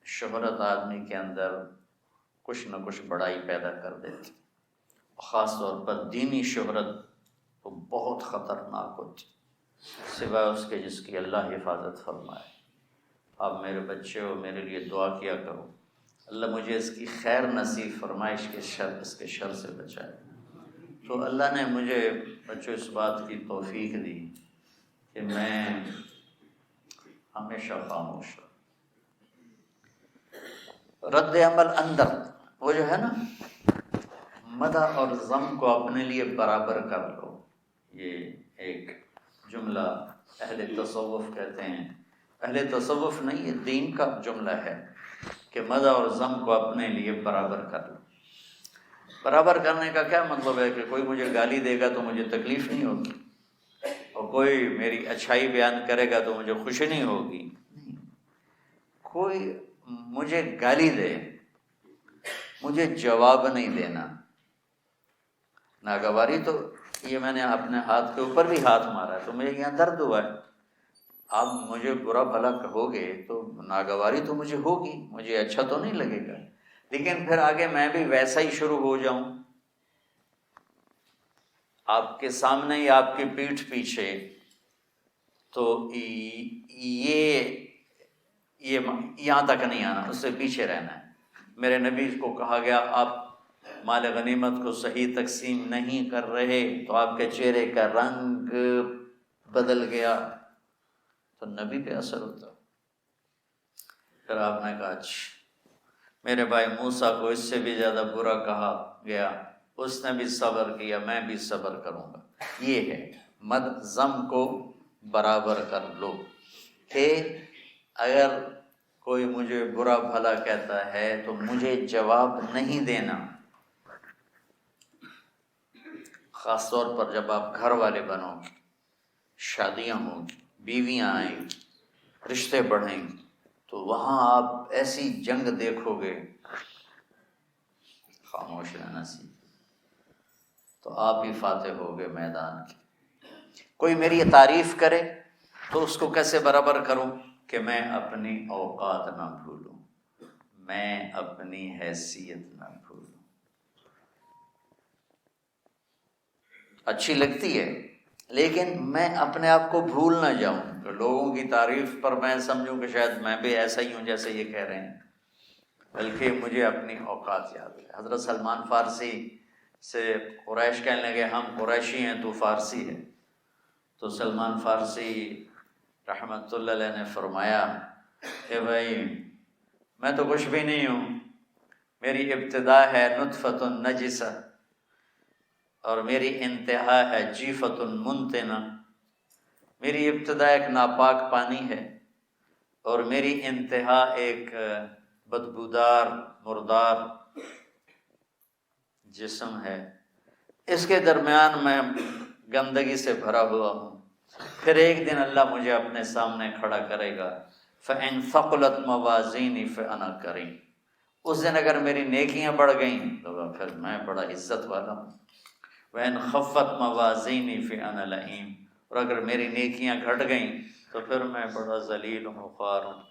شہرت آدمی کے اندر کچھ نہ کچھ بڑائی پیدا کر دیتی، خاص طور پر دینی شہرت تو بہت خطرناک ہوتی، سوائے اس کے جس کی اللہ حفاظت فرمائے۔ آپ میرے بچے ہو، میرے لیے دعا کیا کرو، اللہ مجھے اس کی خیر نصیب فرمائے، اس کے شر سے بچائے۔ تو اللہ نے مجھے بچوں اس بات کی توفیق دی کہ میں ہمیشہ خاموش ہوں۔ رد عمل اندر وہ جو ہے نا، مدح اور ذم کو اپنے لیے برابر کر لو، یہ ایک جملہ اہل تصوف کہتے ہیں، اہل تصوف نہیں، یہ دین کا جملہ ہے کہ مدح اور ذم کو اپنے لیے برابر کر لو۔ برابر کرنے کا کیا مطلب ہے کہ کوئی مجھے گالی دے گا تو مجھے تکلیف نہیں ہوگی، اور کوئی میری اچھائی بیان کرے گا تو مجھے خوشی نہیں ہوگی۔ کوئی مجھے گالی دے، مجھے جواب نہیں دینا۔ ناگواری تو یہ میں نے اپنے ہاتھ کے اوپر بھی ہاتھ مارا ہے تو مجھے یہاں درد ہوا ہے، آپ مجھے برا بھلا کہو گے تو ناگواری تو مجھے ہوگی، مجھے اچھا تو نہیں لگے گا، لیکن پھر آگے میں بھی ویسا ہی شروع ہو جاؤں، آپ کے سامنے یا آپ کی پیٹھ پیچھے، تو یہ یہاں تک نہیں آنا، اس سے پیچھے رہنا ہے۔ میرے نبی کو کہا گیا آپ مال غنیمت کو صحیح تقسیم نہیں کر رہے، تو آپ کے چہرے کا رنگ بدل گیا، تو نبی پہ اثر ہوتا۔ پھر آپ نے کہا اچھا، میرے بھائی موسیٰ کو اس سے بھی زیادہ برا کہا گیا، اس نے بھی صبر کیا، میں بھی صبر کروں گا۔ یہ ہے مد ذم کو برابر کر لو، کہ اگر کوئی مجھے برا بھلا کہتا ہے تو مجھے جواب نہیں دینا، خاص طور پر جب آپ گھر والے بنو گے، شادیاں ہوں گی، بیویاں آئیں گی، رشتے بڑھیں گے، تو وہاں آپ ایسی جنگ دیکھو گے، خاموش رہنا سیکھ، تو آپ ہی فاتح ہوگے میدان کے۔ کوئی میری تعریف کرے تو اس کو کیسے برابر کروں کہ میں اپنی اوقات نہ بھولوں، میں اپنی حیثیت نہ بھولوں۔ اچھی لگتی ہے لیکن میں اپنے آپ کو بھول نہ جاؤں کہ لوگوں کی تعریف پر میں سمجھوں کہ شاید میں بھی ایسا ہی ہوں جیسے یہ کہہ رہے ہیں، بلکہ مجھے اپنی اوقات یاد ہے۔ حضرت سلمان فارسی سے قریش کہنے لگے ہم قریشی ہیں تو فارسی ہے، تو سلمان فارسی رحمت اللہ علیہ نے فرمایا کہ بھائی میں تو کچھ بھی نہیں ہوں، میری ابتدا ہے نطفۃ نجسہ اور میری انتہا ہے جیفۃ منتنہ۔ میری ابتدا ایک ناپاک پانی ہے اور میری انتہا ایک بدبودار مردار جسم ہے، اس کے درمیان میں گندگی سے بھرا ہوا ہوں۔ پھر ایک دن اللہ مجھے اپنے سامنے کھڑا کرے گا، فَإِن ثَقُلَتْ مَوَازِينِي فَأَنَا كَرِيمٌ۔ اس دن اگر میری نیکیاں بڑھ گئیں تو پھر میں بڑا عزت والا ہوں۔ وَإِن خَفَّتْ مَوَازِينِي فَأَنَا لَئِيمٌ۔ اور اگر میری نیکیاں گھٹ گئیں تو پھر میں بڑا ذلیل ہوں، خوار ہوں۔